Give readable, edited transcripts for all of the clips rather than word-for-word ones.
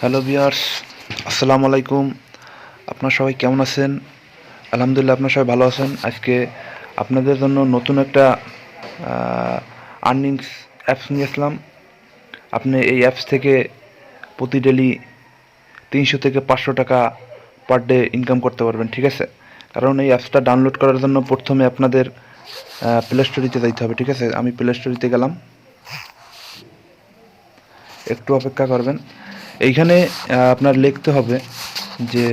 Hello viewers, আসসালামু আলাইকুম। আপনারা সবাই কেমন আছেন? আলহামদুলিল্লাহ, আপনারা সবাই ভালো আছেন। আজকে আপনাদের জন্য নতুন একটা আর্নিংস অ্যাপস নিয়ে আসলাম। আপনি এই অ্যাপস থেকে প্রতি ডেলি 300 থেকে 500 টাকা পার ডে ইনকাম করতে পারবেন, ঠিক আছে? কারণ এই অ্যাপসটা ডাউনলোড করার জন্য প্রথমে আপনাদের প্লে স্টোরিতে যাইতে হবে, ঠিক আছে? আমি প্লে স্টোরিতে গেলাম, একটু অপেক্ষা করবেন। এইখানে আপনার লিখতে হবে যে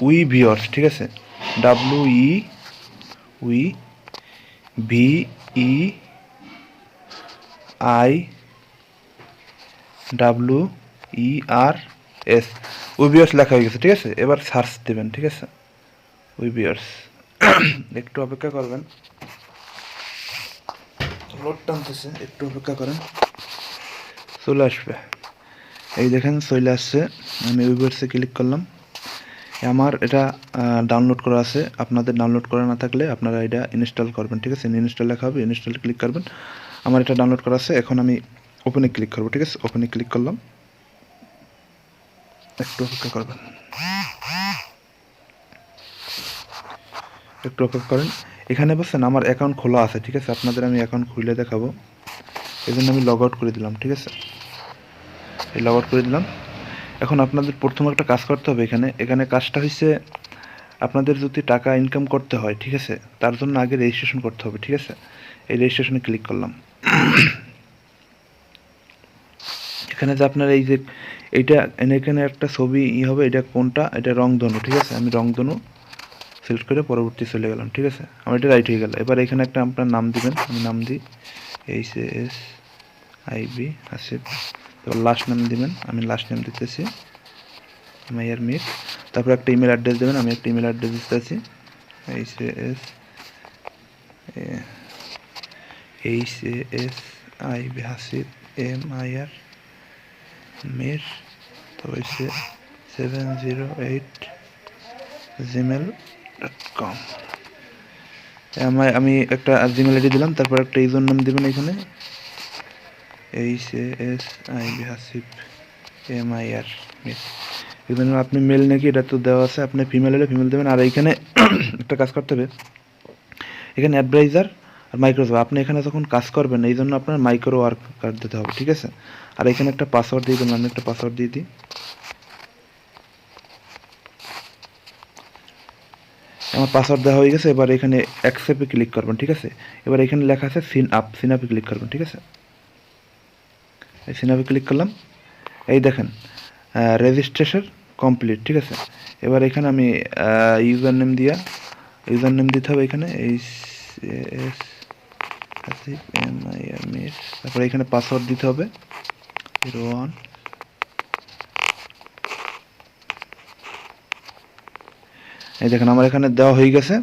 উইভিউয়ার্স, ঠিক আছে? We V E I W E R S, WeViewers লেখা হয়ে গেছে, ঠিক আছে? এবার সার্চ দেবেন, ঠিক আছে? উইভিউয়ার্স একটু অপেক্ষা করবেন, লোড টানতেছে, একটু অপেক্ষা করেন, চলে আসবে। এই দেখেন চলে আসছে। আমি উইভিউয়ার্সে ক্লিক করলাম। আমার এটা ডাউনলোড করা আছে। আপনাদের ডাউনলোড করা না থাকলে আপনারা এটা ইনস্টল করবেন, ঠিক আছে? ইনস্টল লেখা হবে, ইনস্টল ক্লিক করবেন। আমার এটা ডাউনলোড করা আছে। এখন আমি ওপেনে ক্লিক করব, ঠিক আছে? ওপেনে ক্লিক করলাম, একটু অপেক্ষা করবেন, একটু অপেক্ষা করেন। এখানে বলছেন আমার অ্যাকাউন্ট খোলা আছে, ঠিক আছে? আপনাদের আমি অ্যাকাউন্ট খুলে দেখাবো। এই জন্য আমি লগ আউট করে দিলাম, ঠিক আছে? এই লগ আউট করে দিলাম। এখন আপনাদের প্রথম একটা কাজ করতে হবে। এখানে কাজটা হচ্ছে, আপনাদের যদি টাকা ইনকাম করতে হয়, ঠিক আছে, তার জন্য আগে রেজিস্ট্রেশন করতে হবে, ঠিক আছে? এই রেজিস্ট্রেশনে ক্লিক করলাম। এখানে যে আপনার এই যে এইটা এখানে একটা ছবি হবে, এটা কোনটা? এটা রংধনু, ঠিক আছে? আমি রংধনু সিলেক্ট করে পরবর্তী চলে গেলাম, ঠিক আছে? আমার এটা রাইট হয়ে গেল। এবার এখানে একটা আপনার নাম দিবেন। আমি নাম দিই HASIB হাসিব। এবার লাস্ট নেম দিবেন। আমি লাস্ট নেম দিতেছি মাইয়ার মির। তারপর একটা ইমেল অ্যাড্রেস দেবেন। আমি একটা ইমেল অ্যাড্রেস দিতেছি HASIB হাসিব MIR মির, তো হচ্ছে 708 gmail.com। আমি একটা জিমেল আইডি দিলাম। তারপর একটা ইউজার নাম দেবেন এখানে HASIB হাসিব MIR মির। এখানে আপনি মেল নাকি এটা তো দেওয়া আছে, আপনি ফিমেল হলে ফিমেল দেবেন। আর এইখানে একটা কাজ করতে হবে, এখানে অ্যাডভাইজার আর মাইক্রোসফট, আপনি এখানে যখন কাজ করবেন এই জন্য আপনার মাইক্রো ওয়ার্ক কার্ড দিতে হবে, ঠিক আছে? আর এখানে একটা পাসওয়ার্ড দিয়ে দেবেন। আমি একটা পাসওয়ার্ড দিয়ে দিই। আমার পাসওয়ার্ড দেওয়া হয়ে গেছে। এবার এখানে অ্যাকসেপ্টে ক্লিক করবেন, ঠিক আছে? এবার এখানে লেখা আছে সিন আপে ক্লিক করবেন, ঠিক আছে? এই সিন আপে ক্লিক করলাম। এই দেখেন রেজিস্ট্রেশন কমপ্লিট, ঠিক আছে? এবার এখানে আমি ইউজার নেম দিতে হবে এখানে HASIB তারপরে এখানে পাসওয়ার্ড দিতে হবে 01। এই দেখেন আমার এখানে দেওয়া হয়ে গেছে।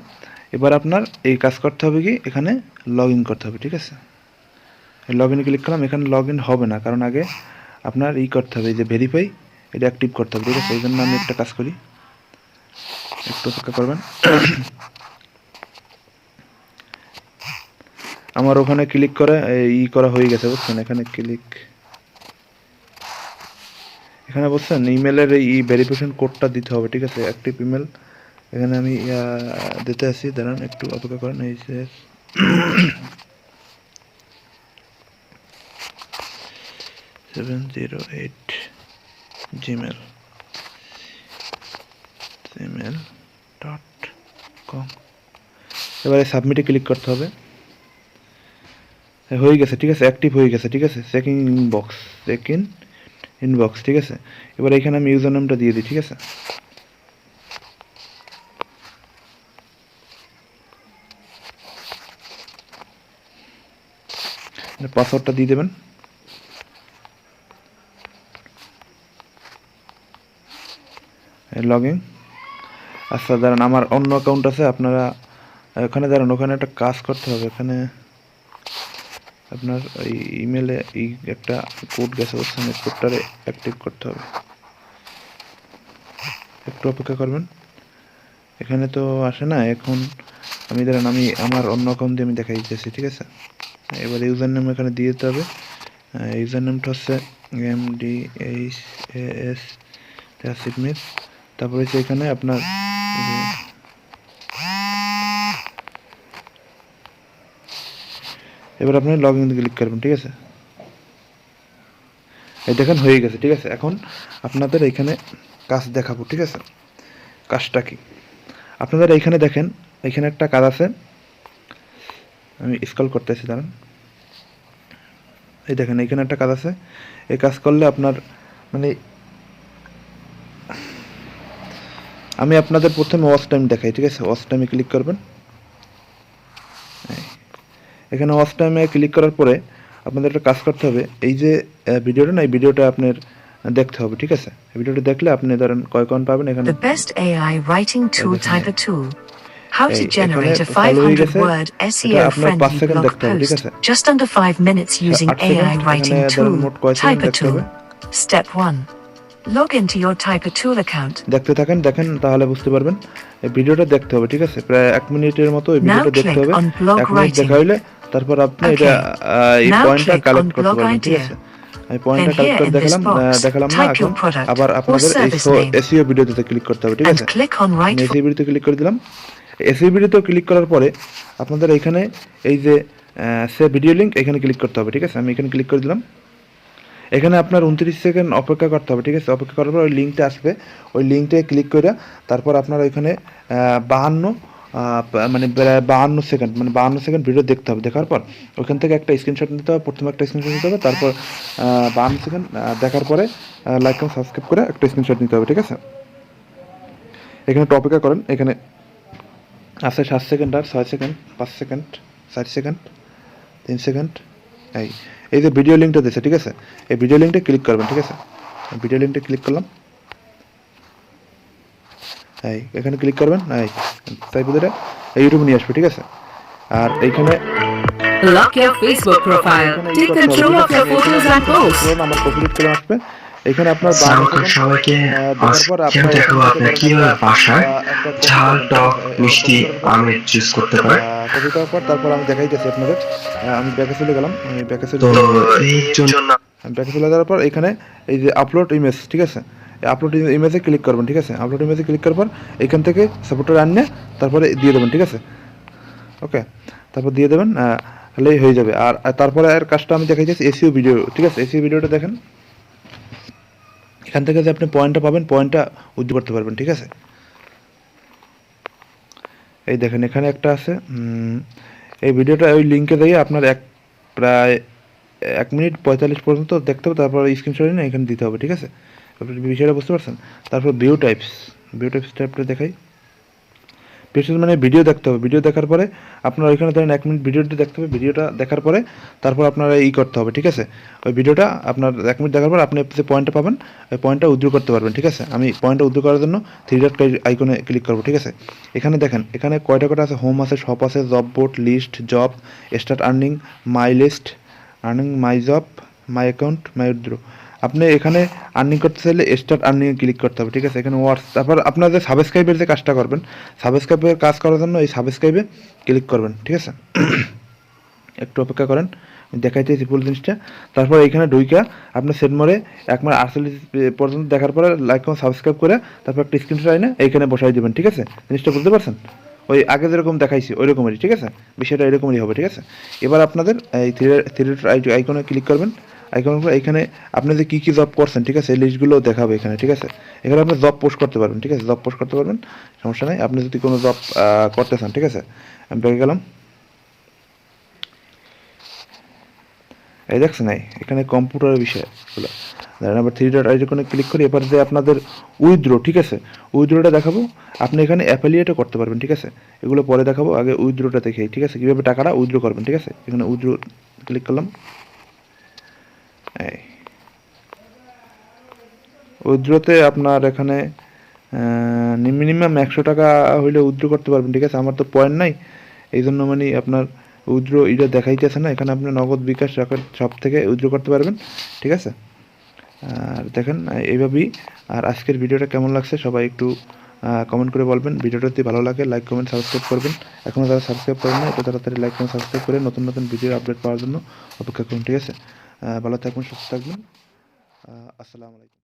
এবার আপনার এই কাজ করতে হবে কি, এখানে লগ ইন করতে হবে, ঠিক আছে? লগ ইনে ক্লিক করলাম। এখানে লগ ইন হবে না, কারণ আগে আপনার করতে হবে, এই যে ভেরিফাই, এটা অ্যাক্টিভ করতে হবে, ঠিক আছে? এই জন্য আমি একটা কাজ করি, একটু অপেক্ষা করবেন। আমার ওখানে ক্লিক করে করা হয়ে গেছে, বুঝছেন? এখানে এখানে বুঝছেন ইমেলের এই ভেরিফিকেশন কোডটা দিতে হবে, ঠিক আছে? অ্যাক্টিভ ইমেল এখানে আমি দিতে আসি, দাঁড়ান একটু অপেক্ষা করেন। 708 gmail.com। এবারে সাবমিটে ক্লিক করতে হবে। হয়ে গেছে, ঠিক আছে? অ্যাক্টিভ হয়ে গেছে, ঠিক আছে? চেক ইন ইনবক্স, ঠিক আছে? এবার এখানে আমি ইউজার নেমটা দিয়ে দিই, ঠিক আছে? পাসওয়ার্ডটা দিয়ে দেবেন। Log in. আচ্ছা দাঁড়ান, আমার অন্য অ্যাকাউন্ট আছে, আপনারা ওখানে দাঁড়ান, ওখানে একটা কাজ করতে হবে। এখানে আপনার এই ইমেলে একটা কোড গেছে, বুঝছেন? এই কোডটারে অ্যাক্টিভ করতে হবে, একটু অপেক্ষা করবেন। এখানে তো আসে না এখন। আমি দাঁড়ান, আমি আমার অন্য অ্যাকাউন্ট দিয়ে আমি দেখাই দিতেছি, ঠিক আছে? এবার ইউজার নেম এখানে দিয়ে দিতে হবে। ইউজার নেমটা হচ্ছে MDHAS হাসিব মিস। তারপরে হচ্ছে এখানে আপনার এবার আপনি লগ ইন ক্লিক করবেন, ঠিক আছে। এই দেখেন হয়ে গেছে, ঠিক আছে। এখন আপনাদের এইখানে কাজ দেখাবো, ঠিক আছে। কাজটা কি আপনাদের এইখানে দেখেন, এইখানে একটা কাজ আছে, আমি স্ক্রল করতেছি, দাঁড়ান। এই দেখেন এইখানে একটা কাজ আছে, এই কাজ করলে আপনার মানে আমি আপনাদের প্রথমে ওয়াচ টাইম দেখাই, ঠিক আছে। ওয়াচ টাইমে ক্লিক করবেন। এখানে ওয়াচ টাইমে ক্লিক করার পরে আপনাদের একটা কাজ করতে হবে, এই যে ভিডিওটা না, এই ভিডিওটা আপনার দেখতে হবে, ঠিক আছে। এই ভিডিওটা দেখলে আপনি ধরেন কয় কয়েন পাবেন এখানে। The best AI writing tool type tool. How to এখানে generate a চালু হয়ে গেছে। 500-word এটা আপনার 5 SEO-friendly সেকেন্ড blog দেখতে হবে, ঠিক post. আছে। Just under 5 minutes using 8 second. AI এখানে writing ধরেন tool. মোট কয় সেকেন্ড Type a দেখতে tool. হবে। Step 1. Log into your Type a tool account. দেখতে থাকেন, দেখেন তাহলে বুঝতে পারবেন। এই ভিডিওটা দেখতে হবে, ঠিক আছে। প্রায় 1 মিনিটের মতো এই ভিডিওটা দেখতে হবে। 1 মিনিট দেখা হইলে তারপর আপনি এটা এই পয়েন্টটা কালেক্ট করতে পারবেন, ঠিক আছে। আমি পয়েন্টটা কালেক্ট করে দেখালাম না। এখন আবার আপনাদের এই এসইও ভিডিওতে ক্লিক করতে হবে, ঠিক আছে। আমি এসইও ভিডিওতে ক্লিক করে দিলাম। এসইও ভিডিওতে ক্লিক করার পরে আপনাদের এখানে এই যে সে ভিডিও লিঙ্ক, এখানে ক্লিক করতে হবে, ঠিক আছে। আমি এখানে ক্লিক করে দিলাম। এখানে আপনার 29 সেকেন্ড অপেক্ষা করতে হবে, ঠিক আছে। অপেক্ষা করার পর ওই লিঙ্কটা আসবে, ওই লিঙ্কটায় ক্লিক করে তারপর আপনার ওইখানে 52 মানে 52 সেকেন্ড, মানে 52 সেকেন্ড ভিডিও দেখতে হবে। দেখার পর ওইখান থেকে একটা স্ক্রিনশট নিতে হবে, প্রথমে একটা স্ক্রিনশট নিতে হবে। তারপর 52 সেকেন্ড দেখার পরে লাইক এবং সাবস্ক্রাইব করে একটা স্ক্রিনশট নিতে হবে, ঠিক আছে। এখানে একটু অপেক্ষা করেন। এখানে আছে 7 সেকেন্ড, আর 6 সেকেন্ড, 5 সেকেন্ড, 4 সেকেন্ড, 3 সেকেন্ড। এই যে ভিডিও লিঙ্কটা দিয়েছে, ঠিক আছে। এই ভিডিও লিঙ্কটা ক্লিক করবেন, ঠিক আছে। ভিডিও লিঙ্কটা ক্লিক করলাম। এখানে ক্লিক করবেন। তাই বুঝে ইউটিউব নিয়ে আসবে, ঠিক আছে। আর এইখানে Lock your Facebook profile. Take control of your photos and posts. আমার কপিরাইট চলে আসবে। এখানে আপনার সবাইকে আজকে দেখাবো আপনার কিভাবে বাসায় ঝাল টক মিষ্টি আমের জুস করতে পারে। কপি করার পর তারপর আমি দেখাইতেছি আপনাদের। আমি ব্যাকে চলে গেলাম। আমি ব্যাকে চলে যাওয়ার পর এখানে এই যে আপলোড ইমেজ, ঠিক আছে। এই আপলোড ইমেজে ক্লিক করবেন, ঠিক আছে। আপলোড ইমেজে ক্লিক করার পর এখান থেকে সাপোর্টার আনিয়ে তারপরে দিয়ে দেবেন, ঠিক আছে। ওকে, তারপর দিয়ে দেবেন, তাহলেই হয়ে যাবে। আর তারপরে আর কাজটা আমি দেখাইতেছি এসইও ভিডিও, ঠিক আছে। এসইও ভিডিওটা দেখেন, এখান থেকে যে আপনি পয়েন্টটা পাবেন, পয়েন্টটা উজ্জ্বল করতে পারবেন, ঠিক আছে। এই দেখেন এখানে একটা আছে, এই ভিডিওটা ওই লিঙ্কে দিয়ে আপনার প্রায় 1 মিনিট 45 পর্যন্ত দেখতে হবে। তারপর স্ক্রিনশট নিয়ে এখানে দিতে হবে, ঠিক আছে। আপনি বিষয়টা বুঝতে পারছেন। তারপর ভিউ টাইপস টাইপটা দেখাই। মানে ভিডিও দেখতে হবে। ভিডিও দেখার পরে আপনার ওইখানে ধরেন 1 মিনিট ভিডিওটা দেখতে হবে। ভিডিওটা দেখার পরে তারপর আপনারা করতে হবে, ঠিক আছে। ওই ভিডিওটা আপনার 1 মিনিট দেখার পর আপনি যে পয়েন্টটা পাবেন, ওই পয়েন্টটা উইথড্র করতে পারবেন, ঠিক আছে। আমি পয়েন্টটা উইথড্র করার জন্য 3 ডট আইকনে ক্লিক করবো, ঠিক আছে। এখানে দেখেন, এখানে কয়টা আছে, হোম আছে, শপ আছে, job board, list, job, start earning, my list, earning, my job, my account, my withdraw. আপনি এখানে আর্নিং করতে চাইলে স্টার্ট আর্নিং ক্লিক করতে হবে, ঠিক আছে। এখানে ওয়ার্ডস, তারপর আপনার যে সাবস্ক্রাইবের যে কাজটা করবেন, সাবস্ক্রাইবের কাজ করার জন্য এই সাবস্ক্রাইবে ক্লিক করবেন, ঠিক আছে। একটু অপেক্ষা করেন, দেখাইতেছি পুরো জিনিসটা। তারপর এইখানে ঢুইকা আপনার সেটমোরে 1 মিনিট 48 পর্যন্ত দেখার পরে লাইক এবং সাবস্ক্রাইব করে তারপর একটা স্ক্রিনশট আইনে এইখানে বসাই দেবেন, ঠিক আছে। জিনিসটা বুঝতে পারছেন? ওই আগে যেরকম দেখাইছি ওই রকমই, ঠিক আছে। বিষয়টা এরকমই হবে, ঠিক আছে। এবার আপনাদের এই থ্রি আইকনে ক্লিক করবেন। আইকনের পর এখানে আপনি যে কী কী জব করছেন, ঠিক আছে, এই লিস্টগুলো দেখাবে এখানে, ঠিক আছে। এখানে আপনি জব পোস্ট করতে পারবেন, ঠিক আছে। জব পোস্ট করতে পারবেন, সমস্যা নেই। আপনি যদি কোনো জব করতে চান, ঠিক আছে। আমি ব্যাকে গেলাম। এই দেখছেন, এখানে কম্পিউটারের বিষয়গুলো ধরেন আবার 3 ডট আইকনে ক্লিক করি। এবার যে আপনাদের উইথড্র, ঠিক আছে, উইথড্রটা দেখাবো। আপনি এখানে অ্যাফিলিয়েটও করতে পারবেন, ঠিক আছে। এগুলো পরে দেখাবো, আগে উইথড্রটা দেখেই, ঠিক আছে, কীভাবে টাকাটা উইথড্র করবেন, ঠিক আছে। এখানে উইথড্র ক্লিক করলাম। উইথড্রতে আপনার এখানে মিনিমাম 100 টাকা হইলে উইথড্র করতে পারবেন, ঠিক আছে। আমার তো পয়েন্ট নাই, এই জন্য মানে আপনার উইথড্র এটা দেখাইতেছে না। এখানে আপনি নগদ, বিকাশ, সব থেকে উইথড্র করতে পারবেন, ঠিক আছে। আর দেখেন এইভাবেই। আর আজকের ভিডিওটা কেমন লাগছে সবাই একটু কমেন্ট করে বলবেন। ভিডিওটা যদি ভালো লাগে লাইক, কমেন্ট, সাবস্ক্রাইব করবেন। এখনও যারা সাবস্ক্রাইব করেন না, একটু তাড়াতাড়ি লাইক, কমেন্ট, সাবস্ক্রাইব করে নতুন নতুন ভিডিও আপডেট পাওয়ার জন্য অপেক্ষা করুন, ঠিক আছে। ভালো থাকবেন, সুস্থ থাকবেন। আসসালামু আলাইকুম।